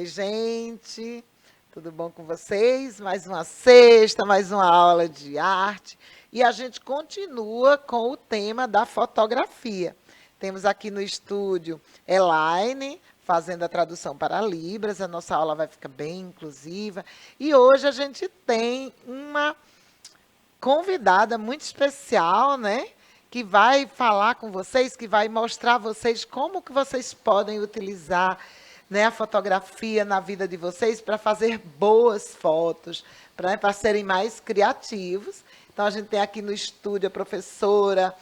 Oi, gente, tudo bom com vocês? Mais uma sexta, mais uma aula de arte. E a gente continua com o tema da fotografia. Temos aqui no estúdio Elaine, fazendo a tradução para Libras. A nossa aula vai ficar bem inclusiva. E hoje a gente tem uma convidada muito especial, né? Que vai falar com vocês, que vai mostrar a vocês como que vocês podem utilizar, né, a fotografia na vida de vocês para fazer boas fotos, para serem mais criativos. Então, a gente tem aqui no estúdio a professora,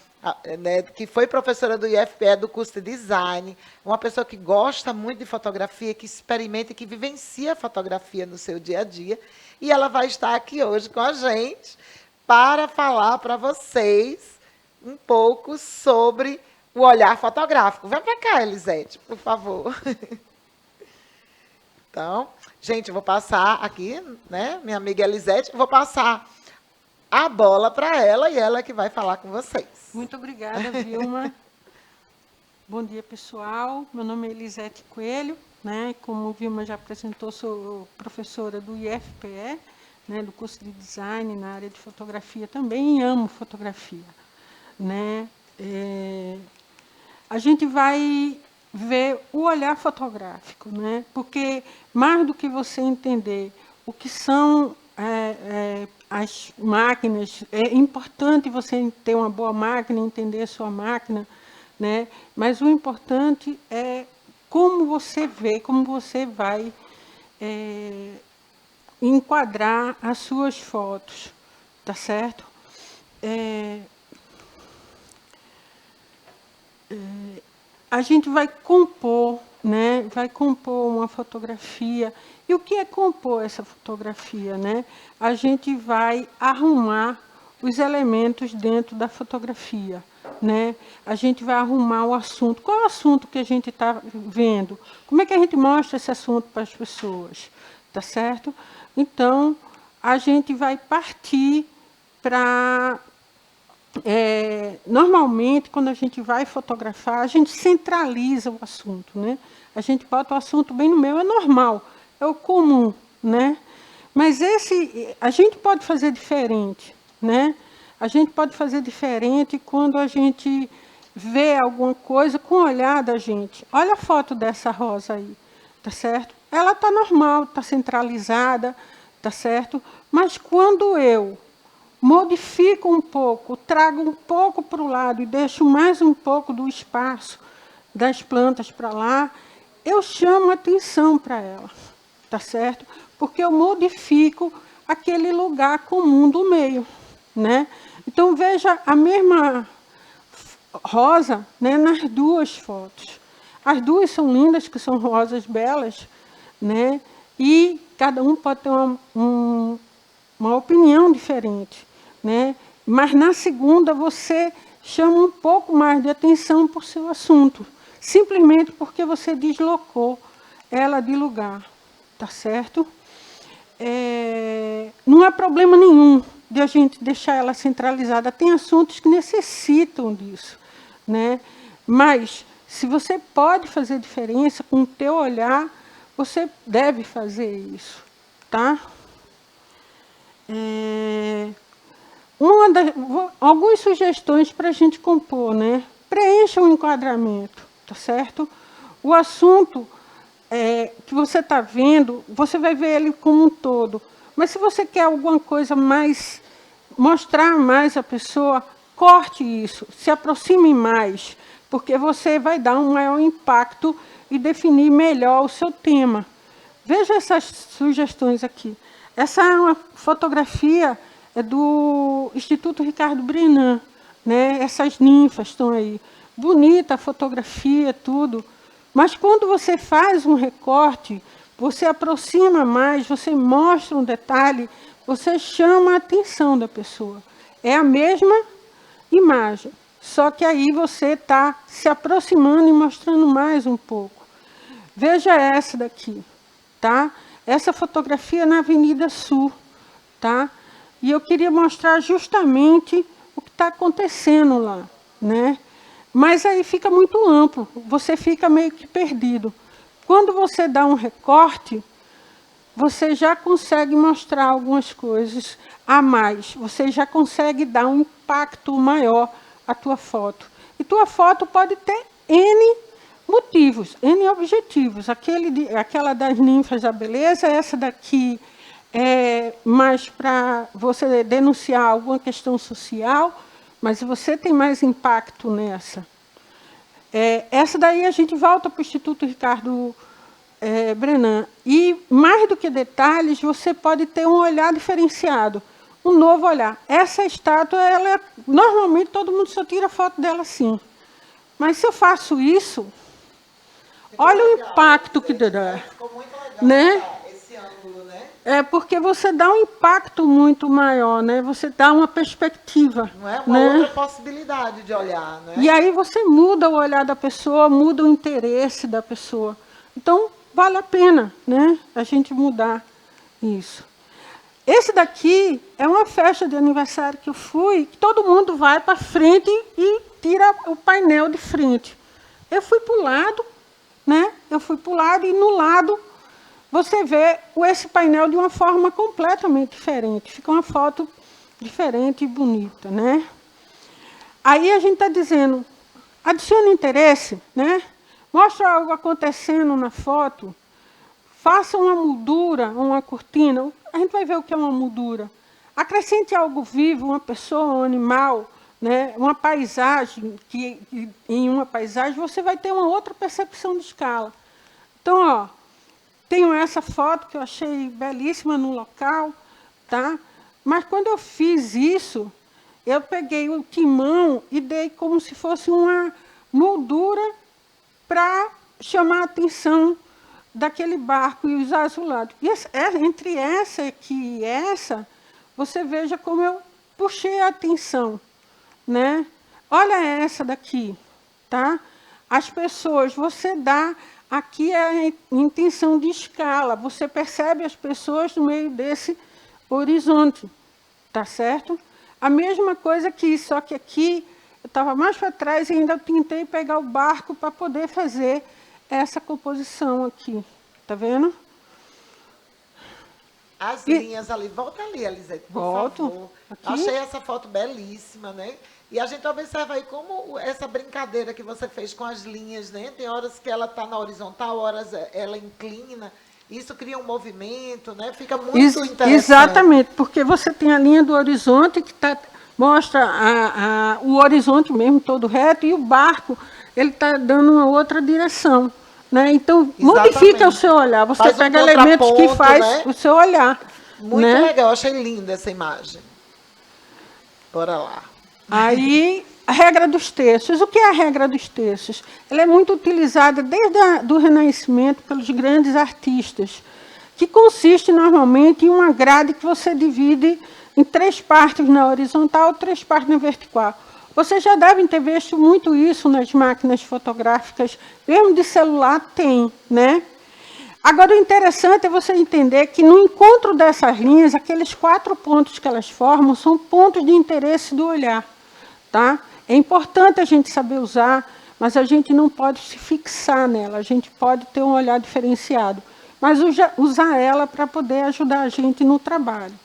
né, que foi professora do IFPE, do curso de design, uma pessoa que gosta muito de fotografia, que experimenta e que vivencia a fotografia no seu dia a dia. E ela vai estar aqui hoje com a gente para falar para vocês um pouco sobre o olhar fotográfico. Vem para cá, Elisete, por favor. Então, gente, eu vou passar aqui, né, minha amiga Elisete, vou passar a bola para ela e ela que vai falar com vocês. Muito obrigada, Vilma. Bom dia, pessoal. Meu nome é Elisete Coelho, né? Como a Vilma já apresentou, sou professora do IFPE, né, do curso de design na área de fotografia também, e amo fotografia, né? A gente vai ver o olhar fotográfico, né? Porque mais do que você entender o que são as máquinas, é importante você ter uma boa máquina, entender a sua máquina, né? Mas o importante é como você vê, como você vai enquadrar as suas fotos, tá certo? A gente vai compor, né? Vai compor uma fotografia. E o que é compor essa fotografia, né? A gente vai arrumar os elementos dentro da fotografia, né? A gente vai arrumar o assunto. Qual é o assunto que a gente está vendo? Como é que a gente mostra esse assunto para as pessoas? Tá certo? Então, a gente vai partir para... normalmente, quando a gente vai fotografar, a gente centraliza o assunto, né? A gente bota o assunto bem no meio, é normal, é o comum, né? Mas a gente pode fazer diferente, né? A gente pode fazer diferente quando a gente vê alguma coisa com o olhar da gente. Olha a foto dessa rosa aí, tá certo? Ela está normal, está centralizada, tá certo? Mas quando eu modifico um pouco, trago um pouco para o lado e deixo mais um pouco do espaço das plantas para lá, eu chamo atenção para ela, tá certo? Porque eu modifico aquele lugar comum do meio, né? Então, veja a mesma rosa, né, nas duas fotos. As duas são lindas, que são rosas belas, né? E cada um pode ter uma opinião diferente, né? Mas na segunda você chama um pouco mais de atenção para o seu assunto, simplesmente porque você deslocou ela de lugar, tá certo? Não há problema nenhum de a gente deixar ela centralizada. Tem assuntos que necessitam disso, né? Mas se você pode fazer diferença com o teu olhar, você deve fazer isso, tá? Algumas sugestões para a gente compor, né? Preencha o enquadramento, tá certo? O assunto que você está vendo, você vai ver ele como um todo. Mas se você quer alguma coisa mais, mostrar mais a pessoa, corte isso, se aproxime mais, porque você vai dar um maior impacto e definir melhor o seu tema. Veja essas sugestões aqui. Essa é uma fotografia do Instituto Ricardo Brenan, né? Essas ninfas estão aí. Bonita a fotografia, tudo. Mas quando você faz um recorte, você aproxima mais, você mostra um detalhe, você chama a atenção da pessoa. É a mesma imagem, só que aí você está se aproximando e mostrando mais um pouco. Veja essa daqui, tá? Essa fotografia na Avenida Sul, tá? E eu queria mostrar justamente o que está acontecendo lá, né? Mas aí fica muito amplo, você fica meio que perdido. quando você dá um recorte, você já consegue mostrar algumas coisas a mais. Você já consegue dar um impacto maior à tua foto. E tua foto pode ter N motivos, N objetivos. Aquela das ninfas da beleza, essa daqui é mais para você denunciar alguma questão social, mas você tem mais impacto nessa. Essa daí a gente volta para o Instituto Ricardo Brenan. E, mais do que detalhes, você pode ter um olhar diferenciado, um novo olhar. Essa estátua, normalmente todo mundo só tira foto dela assim. Mas se eu faço isso, olha o impacto que dá. Ficou muito legal, né? Esse ângulo, né? Porque você dá um impacto muito maior, né? Você dá uma perspectiva. Não é? Uma né? outra possibilidade de olhar, né? E aí você muda o olhar da pessoa, muda o interesse da pessoa. Então, vale a pena, né, a gente mudar isso. Esse daqui é uma festa de aniversário que eu fui, que todo mundo vai para frente e tira o painel de frente. Eu fui para o lado, né? Eu fui para o lado e no lado você vê esse painel de uma forma completamente diferente. Fica uma foto diferente e bonita, né? Aí a gente está dizendo, adicione interesse, né? Mostra algo acontecendo na foto, faça uma moldura, uma cortina. A gente vai ver o que é uma moldura. Acrescente algo vivo, uma pessoa, um animal, né? Uma paisagem, que em uma paisagem você vai ter uma outra percepção de escala. Então, ó, tenho essa foto que eu achei belíssima no local, tá? Mas quando eu fiz isso, eu peguei o timão e dei como se fosse uma moldura para chamar a atenção daquele barco e os azulados. E entre essa aqui e essa, você veja como eu puxei a atenção, né? Olha essa daqui, tá? As pessoas, você dá, aqui é a intenção de escala, você percebe as pessoas no meio desse horizonte, tá certo? A mesma coisa que isso, só que aqui eu estava mais para trás e ainda tentei pegar o barco para poder fazer essa composição aqui. Está vendo? As linhas ali, volta ali, Elisete, por favor. Aqui. Achei essa foto belíssima, né? E a gente observa aí como essa brincadeira que você fez com as linhas, né? Tem horas que ela está na horizontal, horas ela inclina. Isso cria um movimento, né? Fica muito interessante. Exatamente, porque você tem a linha do horizonte que mostra o horizonte mesmo todo reto e o barco ele está dando uma outra direção. Né? Então, modifica o seu olhar. Você pega elementos que faz, né, o seu olhar. Muito legal, achei linda essa imagem. Bora lá. Aí, a regra dos terços. O que é a regra dos terços? Ela é muito utilizada desde o Renascimento pelos grandes artistas, que consiste normalmente em uma grade que você divide em 3 partes na horizontal, 3 partes na vertical. Vocês já devem ter visto muito isso nas máquinas fotográficas, mesmo de celular tem, né? Agora, o interessante é você entender que no encontro dessas linhas, aqueles 4 pontos que elas formam são pontos de interesse do olhar, tá? É importante a gente saber usar, mas a gente não pode se fixar nela, a gente pode ter um olhar diferenciado, mas usar ela para poder ajudar a gente no trabalho.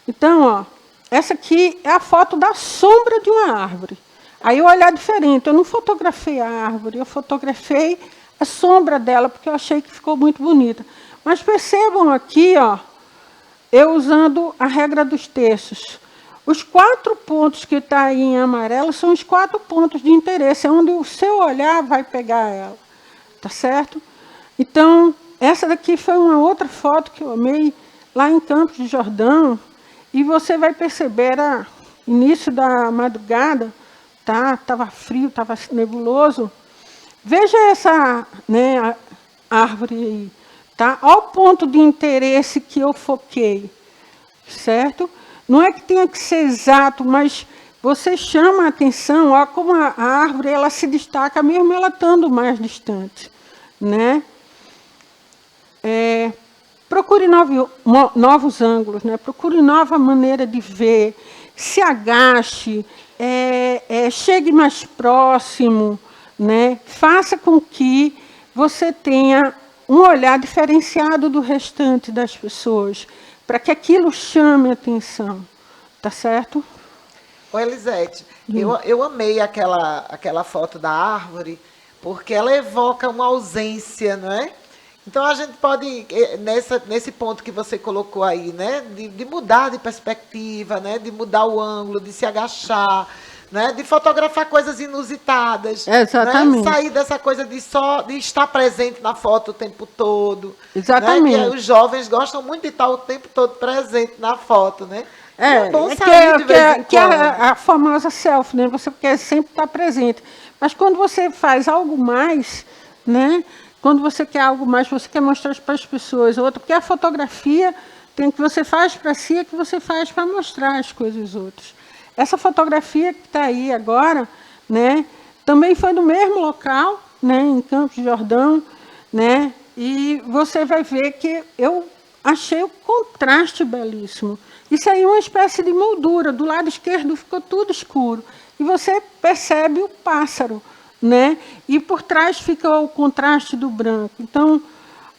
Então, ó, essa aqui é a foto da sombra de uma árvore. Aí o olhar diferente. Eu não fotografei a árvore, eu fotografei a sombra dela, porque eu achei que ficou muito bonita. Mas percebam aqui, ó, eu usando a regra dos terços. Os 4 pontos que estão aí em amarelo são os 4 pontos de interesse, é onde o seu olhar vai pegar ela. Tá certo? Então, essa daqui foi uma outra foto que eu amei, lá em Campos do Jordão. E você vai perceber, era início da madrugada, tá? Estava frio, estava nebuloso. Veja essa, né, árvore aí, tá? Olha o ponto de interesse que eu foquei, certo? Não é que tenha que ser exato, mas você chama a atenção, olha como a árvore ela se destaca, mesmo ela estando mais distante, né? Procure novos ângulos, né? Procure nova maneira de ver, se agache, chegue mais próximo, né? Faça com que você tenha um olhar diferenciado do restante das pessoas, para que aquilo chame a atenção, tá certo? Ô, Elisete, eu amei aquela foto da árvore, porque ela evoca uma ausência, não é? Então a gente pode, nesse ponto que você colocou aí, né? De mudar de perspectiva, né? De mudar o ângulo, de se agachar, né? De fotografar coisas inusitadas. Exatamente. Né? Sair dessa coisa de estar presente na foto o tempo todo. Exatamente. Né? Que os jovens gostam muito de estar o tempo todo presente na foto, né? É bom sair de vez em que é quando. a famosa selfie, né? Você quer sempre estar presente. Mas quando você faz algo mais, né? Quando você quer algo mais, você quer mostrar para as pessoas outra, porque a fotografia tem o que você faz para si, é que você faz para mostrar as coisas outras. Essa fotografia que está aí agora, né? Também foi no mesmo local, né? Em Campos do Jordão, né? E você vai ver que eu achei o contraste belíssimo. Isso aí é uma espécie de moldura. Do lado esquerdo ficou tudo escuro. E você percebe o pássaro, né? E por trás fica o contraste do branco. Então,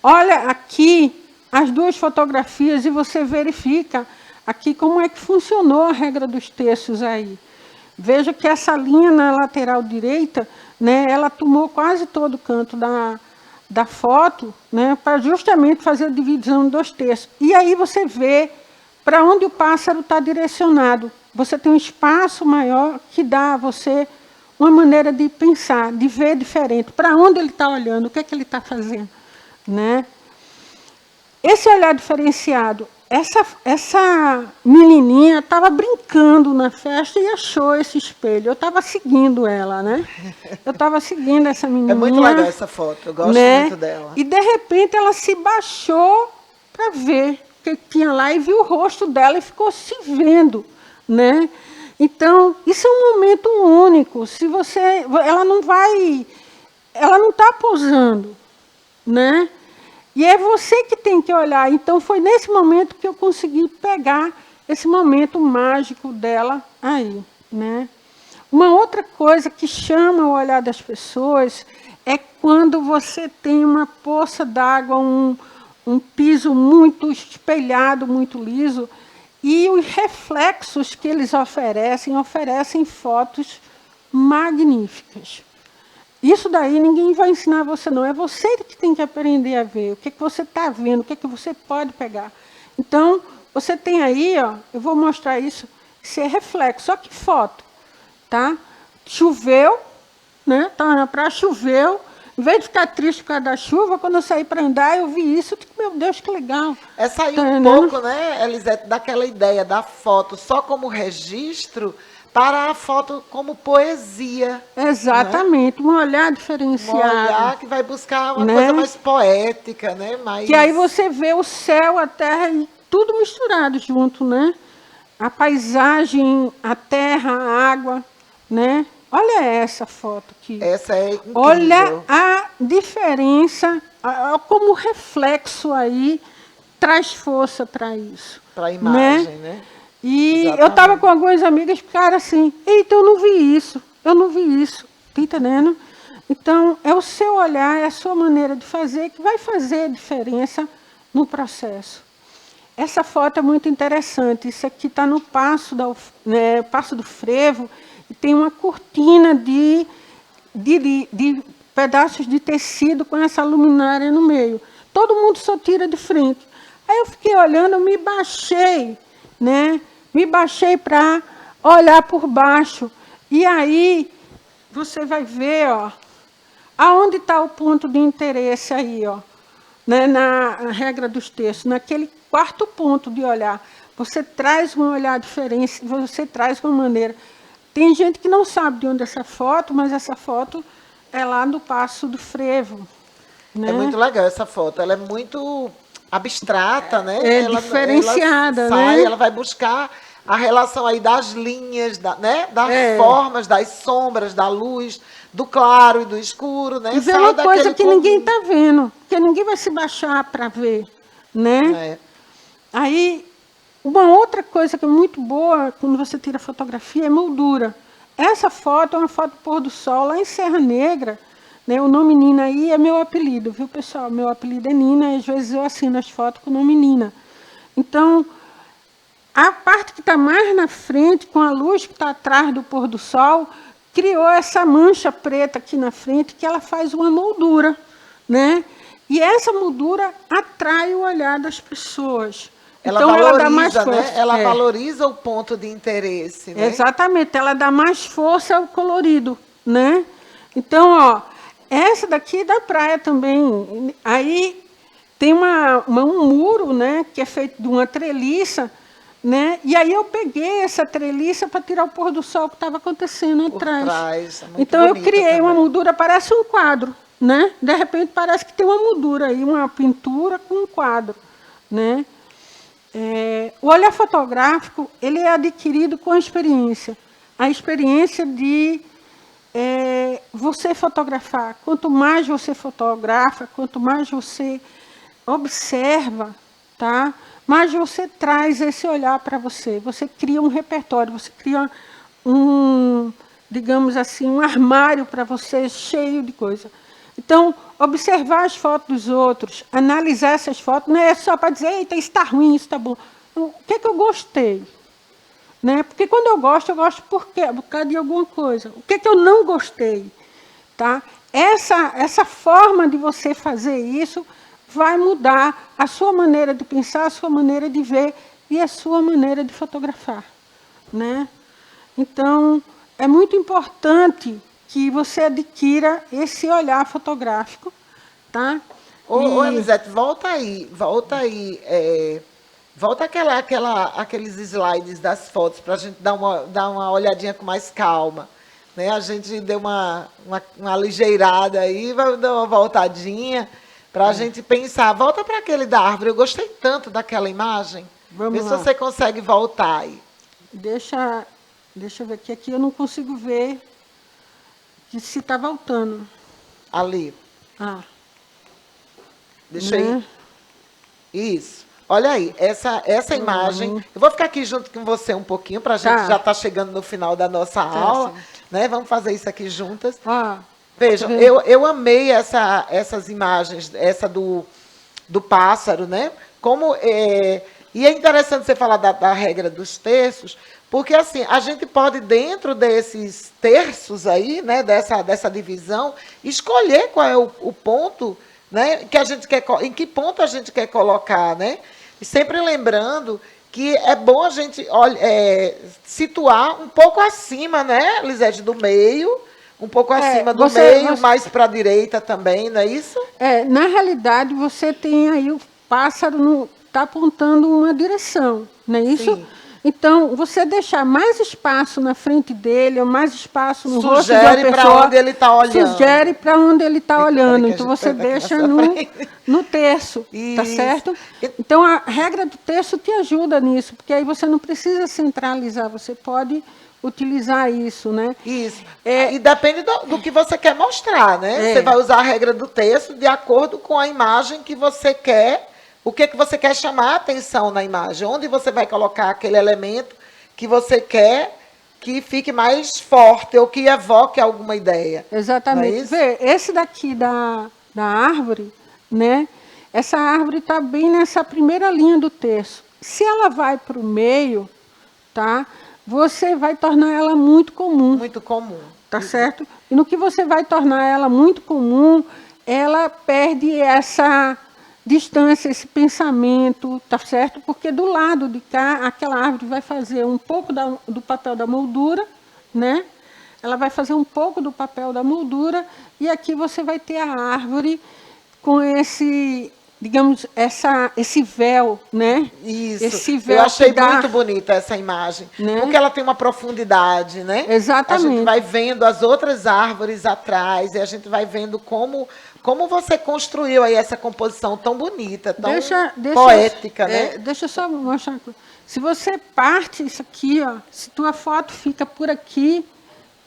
olha aqui as duas fotografias e você verifica aqui como é que funcionou a regra dos terços aí. Veja que essa linha na lateral direita, né, ela tomou quase todo o canto da foto, né, para justamente fazer a divisão em 2/3. E aí você vê para onde o pássaro está direcionado. Você tem um espaço maior que dá a você uma maneira de pensar, de ver diferente. Para onde ele está olhando, o que é que ele está fazendo, né? Esse olhar diferenciado, essa menininha estava brincando na festa e achou esse espelho. Eu estava seguindo ela, né? Eu estava seguindo essa menininha. É muito legal essa foto, eu gosto muito dela. E, de repente, ela se baixou para ver o que tinha lá e viu o rosto dela e ficou se vendo, né? Então, isso é um momento único. Se você, ela não está posando, né? E é você que tem que olhar. Então, foi nesse momento que eu consegui pegar esse momento mágico dela aí, né? Uma outra coisa que chama o olhar das pessoas é quando você tem uma poça d'água, um piso muito espelhado, muito liso, e os reflexos que eles oferecem fotos magníficas. Isso daí ninguém vai ensinar você, não. É você que tem que aprender a ver. O que você está vendo, o que você pode pegar. Então, você tem aí, ó, eu vou mostrar isso, é reflexo. Só que foto, tá? Choveu, né? Estava na praia, choveu. Em vez de ficar triste por causa da chuva, quando eu saí para andar, eu vi isso. Meu Deus, que legal. É sair um pouco, né, Elisete, daquela ideia da foto só como registro para a foto como poesia. Exatamente, né? Um olhar diferenciado. Um olhar que vai buscar uma coisa mais poética, né? Mais... Que aí você vê o céu, a terra, e tudo misturado junto, né? A paisagem, a terra, a água, né? Olha essa foto aqui. Essa é incrível. Olha a diferença, como o reflexo aí traz força para isso. Para a imagem, né? E exatamente. Eu estava com algumas amigas que ficaram assim, eita, eu não vi isso, tá entendendo? Então, é o seu olhar, é a sua maneira de fazer que vai fazer a diferença no processo. Essa foto é muito interessante, isso aqui está no Passo do Frevo, e tem uma cortina de pedaços de tecido com essa luminária no meio. Todo mundo só tira de frente. Aí eu fiquei olhando, eu me baixei, né? Me baixei para olhar por baixo. E aí, você vai ver, ó, aonde está o ponto de interesse aí, ó, né, na regra dos textos, naquele quarto ponto de olhar. Você traz um olhar diferente, você traz uma maneira. Tem gente que não sabe de onde é essa foto, mas essa foto é lá no Passo do Frevo. Né? É muito legal essa foto, ela é muito abstrata, né? Ela, diferenciada, ela sai, né? Ela vai buscar a relação aí das linhas, né? Das formas, das sombras, da luz, do claro e do escuro, né? E vê uma coisa que ninguém está vendo, que ninguém vai se baixar para ver, né? Aí, uma outra coisa que é muito boa quando você tira fotografia é moldura. Essa foto é uma foto do pôr do sol lá em Serra Negra, né? O nome Nina aí é meu apelido, viu, pessoal? Meu apelido é Nina, e às vezes eu assino as fotos com o nome Nina. Então, a parte que está mais na frente, com a luz que está atrás do pôr do sol, criou essa mancha preta aqui na frente, que ela faz uma moldura, né? E essa moldura atrai o olhar das pessoas. Ela Então, valoriza, ela dá mais força. né? Ela valoriza o ponto de interesse, né? Exatamente, ela dá mais força ao colorido, né? Então, ó, essa daqui é da praia também. Aí tem um muro, né, que é feito de uma treliça, né? E aí eu peguei essa treliça para tirar o pôr do sol que estava acontecendo atrás. É muito então eu bonita criei também. uma moldura, parece um quadro, né? De repente parece que tem uma moldura aí, uma pintura com um quadro, né? O olhar fotográfico, ele é adquirido com a experiência de você fotografar. Quanto mais você fotografa, quanto mais você observa, tá? Mais você traz esse olhar para você. Você cria um repertório, você cria digamos assim, um armário para você cheio de coisa. Então, observar as fotos dos outros, analisar essas fotos, não é só para dizer, eita, isso está ruim, isso está bom. O que é que eu gostei? Né? Porque quando eu gosto por causa de alguma coisa. O que é que eu não gostei? Tá? Essa forma de você fazer isso vai mudar a sua maneira de pensar, a sua maneira de ver e a sua maneira de fotografar. Né? Então, é muito importante que você adquira esse olhar fotográfico. Tá? Ô, Elisete, volta aí. Volta aqueles slides das fotos para a gente dar uma olhadinha com mais calma. Né? A gente deu uma aligeirada aí, vai dar uma voltadinha para a gente pensar. Volta para aquele da árvore. Eu gostei tanto daquela imagem. Vê se você consegue voltar aí. Deixa eu ver aqui eu não consigo ver se está voltando. Ali. Deixa né? aí. Isso. Olha aí, essa imagem. Eu vou ficar aqui junto com você um pouquinho, para a gente já estar chegando no final da nossa aula. Né? Vamos fazer isso aqui juntas. Vejam, eu amei essas imagens, essa do pássaro, né? E é interessante você falar da regra dos terços, porque assim, a gente pode, dentro desses terços aí, né, dessa divisão, escolher qual é o ponto, né, que a gente quer, em que ponto a gente quer colocar, né? E sempre lembrando que é bom a gente situar um pouco acima, né, Elisete, do meio, um pouco acima do meio, mais para a direita também, não é isso? Na realidade, você tem aí o pássaro está apontando uma direção, não é isso? Sim. Então, você deixar mais espaço na frente dele, ou mais espaço no rosto da pessoa... Sugere para onde ele está olhando. Sugere para onde ele está olhando. Então, você deixa no terço, tá certo? Então, a regra do terço te ajuda nisso, porque aí você não precisa centralizar, você pode utilizar isso, né? Isso. E depende do que você quer mostrar, né? Você vai usar a regra do terço de acordo com a imagem que você quer. O que você quer chamar a atenção na imagem? Onde você vai colocar aquele elemento que você quer que fique mais forte ou que evoque alguma ideia? Exatamente. Vê, esse daqui da árvore, né? Essa árvore está bem nessa primeira linha do terço. Se ela vai para o meio, tá? Você vai tornar ela muito comum. Muito comum. Tá certo? E no que você vai tornar ela muito comum, ela perde essa distância, esse pensamento, tá certo? Porque do lado de cá, aquela árvore vai fazer um pouco do papel da moldura, né? Ela vai fazer um pouco do papel da moldura, e aqui você vai ter a árvore com esse, digamos, esse véu, né? Isso. Esse véu. Eu achei muito bonita essa imagem, né? Porque ela tem uma profundidade, né? Exatamente. A gente vai vendo as outras árvores atrás, e a gente vai vendo como você construiu aí essa composição tão bonita, tão poética, né? Deixa eu só mostrar uma coisa. Se você parte isso aqui, ó, se tua foto fica por aqui,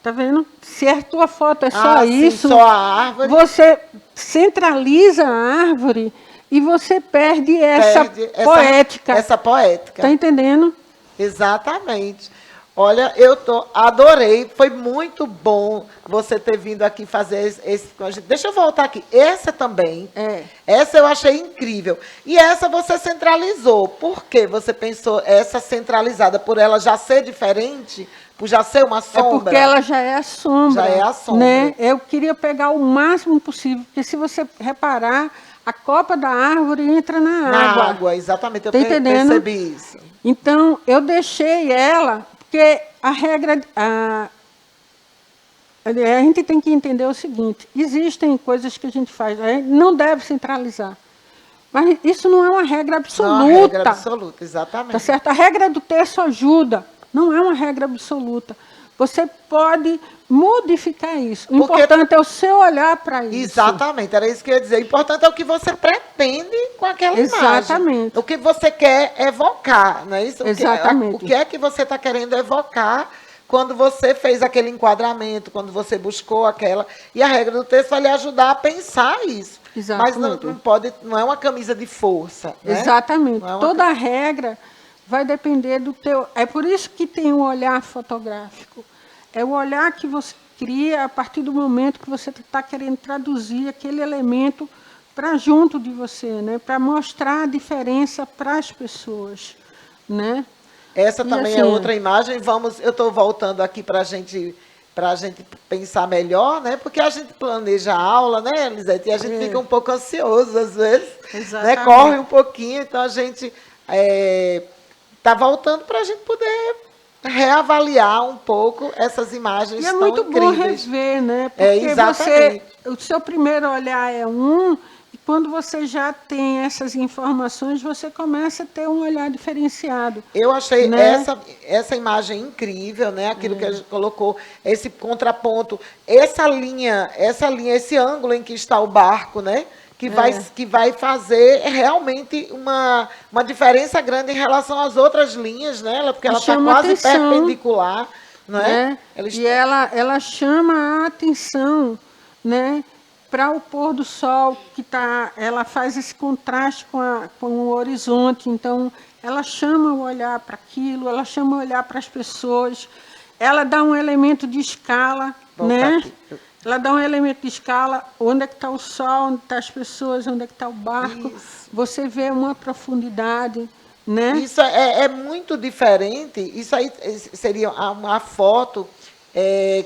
tá vendo? Se a tua foto é só isso, só a árvore, você centraliza a árvore e você perde essa poética. Essa poética. Tá entendendo? Exatamente. Olha, adorei, foi muito bom você ter vindo aqui fazer esse com a gente. Deixa eu voltar aqui. Essa também, essa eu achei incrível. E essa você centralizou. Por que você pensou essa centralizada? Por ela já ser diferente? Por já ser uma sombra? É porque ela já é a sombra. Já é a sombra. Né? Eu queria pegar o máximo possível, porque se você reparar, a copa da árvore entra na água. Na água, exatamente, eu entendendo? percebi isso. Então, eu deixei ela, porque a regra... A gente tem que entender o seguinte, existem coisas que a gente faz, a gente não deve centralizar. Mas isso não é uma regra absoluta. Não é uma regra absoluta, exatamente. Tá certo? A regra do terço ajuda, não é uma regra absoluta. Você pode modificar isso. O importante é o seu olhar para isso. Exatamente, era isso que eu ia dizer. O importante é o que você pretende com aquela imagem. Exatamente. O que você quer evocar, não é isso? Exatamente. O que é que você está querendo evocar quando você fez aquele enquadramento, quando você buscou aquela... E a regra do texto vai lhe ajudar a pensar isso. Exatamente. Mas não é uma camisa de força. Né? Exatamente. Toda camisa... regra vai depender do teu... É por isso que tem um olhar fotográfico. É o olhar que você cria a partir do momento que você está querendo traduzir aquele elemento para junto de você, né? Para mostrar a diferença para as pessoas. Né? Essa também é outra imagem. Eu estou voltando aqui para a gente pensar melhor, né? Porque a gente planeja a aula, né, Elisete? E a gente fica um pouco ansioso às vezes, né? Corre um pouquinho, então a gente está voltando para a gente poder reavaliar um pouco essas imagens tão incríveis. E é muito bom rever, né? Porque o seu primeiro olhar é e quando você já tem essas informações, você começa a ter um olhar diferenciado. Eu achei, né, essa imagem incrível, né? Aquilo que a gente colocou, esse contraponto, essa linha, esse ângulo em que está o barco, né? Que vai fazer realmente uma diferença grande em relação às outras linhas, né? Porque ela está quase perpendicular, não é? E ela chama a atenção, né? Para o pôr do sol, ela faz esse contraste com o horizonte, então ela chama o olhar para aquilo, ela chama o olhar para as pessoas, ela dá um elemento de escala, né? Ela dá um elemento de escala, onde é que está o sol, onde estão as pessoas, onde é que está o barco, você vê uma profundidade, né? Isso é muito diferente, isso aí seria uma foto...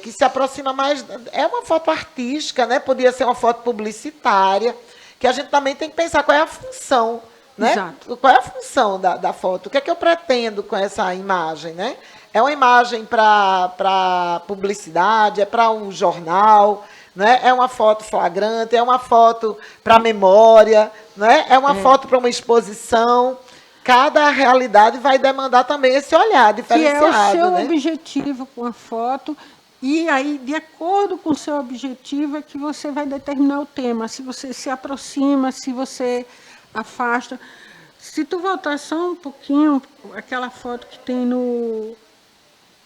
que se aproxima mais... É uma foto artística, né? Podia ser uma foto publicitária, que a gente também tem que pensar qual é a função, né? Exato. Qual é a função da foto? O que é que eu pretendo com essa imagem, né? É uma imagem para publicidade, é para um jornal, né? É uma foto flagrante, é uma foto para memória, né? É uma foto para uma exposição... Cada realidade vai demandar também esse olhar diferenciado. Que é o seu objetivo com a foto, e aí, de acordo com o seu objetivo, é que você vai determinar o tema. Se você se aproxima, se você afasta. Se tu voltar só um pouquinho, aquela foto que tem no...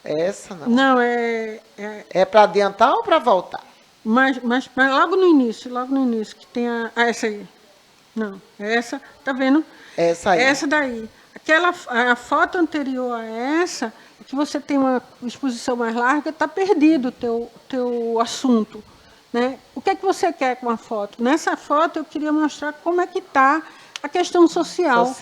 Essa não. Não, É para adiantar ou para voltar? Mas logo no início, que tem essa aí. Não, essa, tá vendo? Essa aí. Essa daí. A foto anterior a essa, que você tem uma exposição mais larga, está perdido o teu assunto. Né? O que é que você quer com a foto? Nessa foto, eu queria mostrar como é que está a questão social.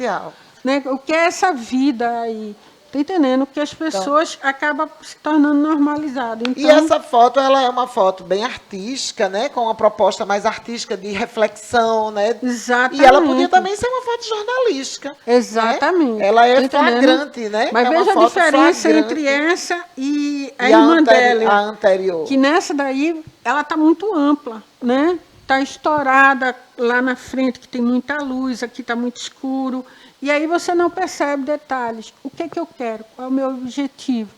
Né? O que é essa vida aí? Está entendendo? Que as pessoas acabam se tornando normalizadas. Então, e essa foto, ela é uma foto bem artística, né? Com uma proposta mais artística de reflexão, né? Exatamente. E ela podia também ser uma foto jornalística. Exatamente. Né? Ela é flagrante, né? Mas veja a diferença entre essa e a irmã dela. A anterior. Que nessa daí, ela está muito ampla, né? Está estourada lá na frente, que tem muita luz, aqui está muito escuro. E aí você não percebe detalhes. O que é que eu quero? Qual é o meu objetivo?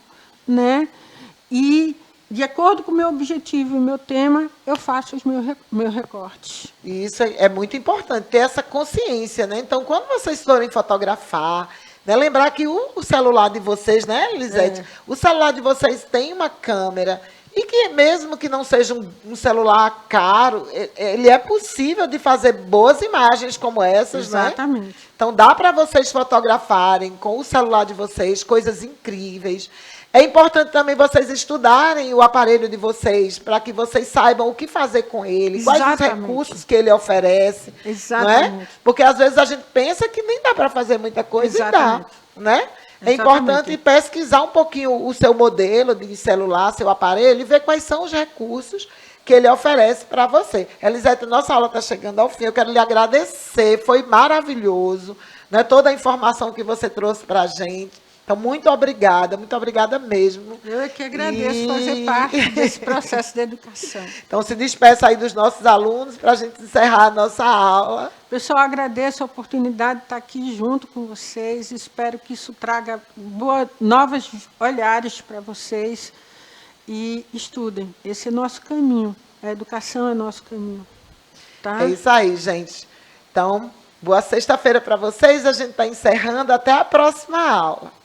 Né? E, de acordo com o meu objetivo e o meu tema, eu faço os meus recortes. E isso é muito importante, ter essa consciência, né? Então, quando vocês forem fotografar, né, lembrar que o celular de vocês, né, Elisete? O celular de vocês tem uma câmera... E que mesmo que não seja um celular caro, ele é possível de fazer boas imagens como essas, exatamente. Né? Então, dá para vocês fotografarem com o celular de vocês coisas incríveis. É importante também vocês estudarem o aparelho de vocês, para que vocês saibam o que fazer com ele, quais os Exatamente. recursos que ele oferece. Não é? Exatamente. Porque às vezes a gente pensa que nem dá para fazer muita coisa Exatamente. e dá. Né? É Exatamente. importante pesquisar um pouquinho o seu modelo de celular, seu aparelho, e ver quais são os recursos que ele oferece para você. Elisete, nossa aula está chegando ao fim, eu quero lhe agradecer, foi maravilhoso, né? Toda a informação que você trouxe para a gente. Então, muito obrigada mesmo. Eu é que agradeço fazer parte desse processo de educação. Então, se despeça aí dos nossos alunos para a gente encerrar a nossa aula. Pessoal, agradeço a oportunidade de estar aqui junto com vocês. Espero que isso traga novos olhares para vocês. E estudem. Esse é nosso caminho. A educação é nosso caminho. Tá? É isso aí, gente. Então, boa sexta-feira para vocês. A gente está encerrando. Até a próxima aula.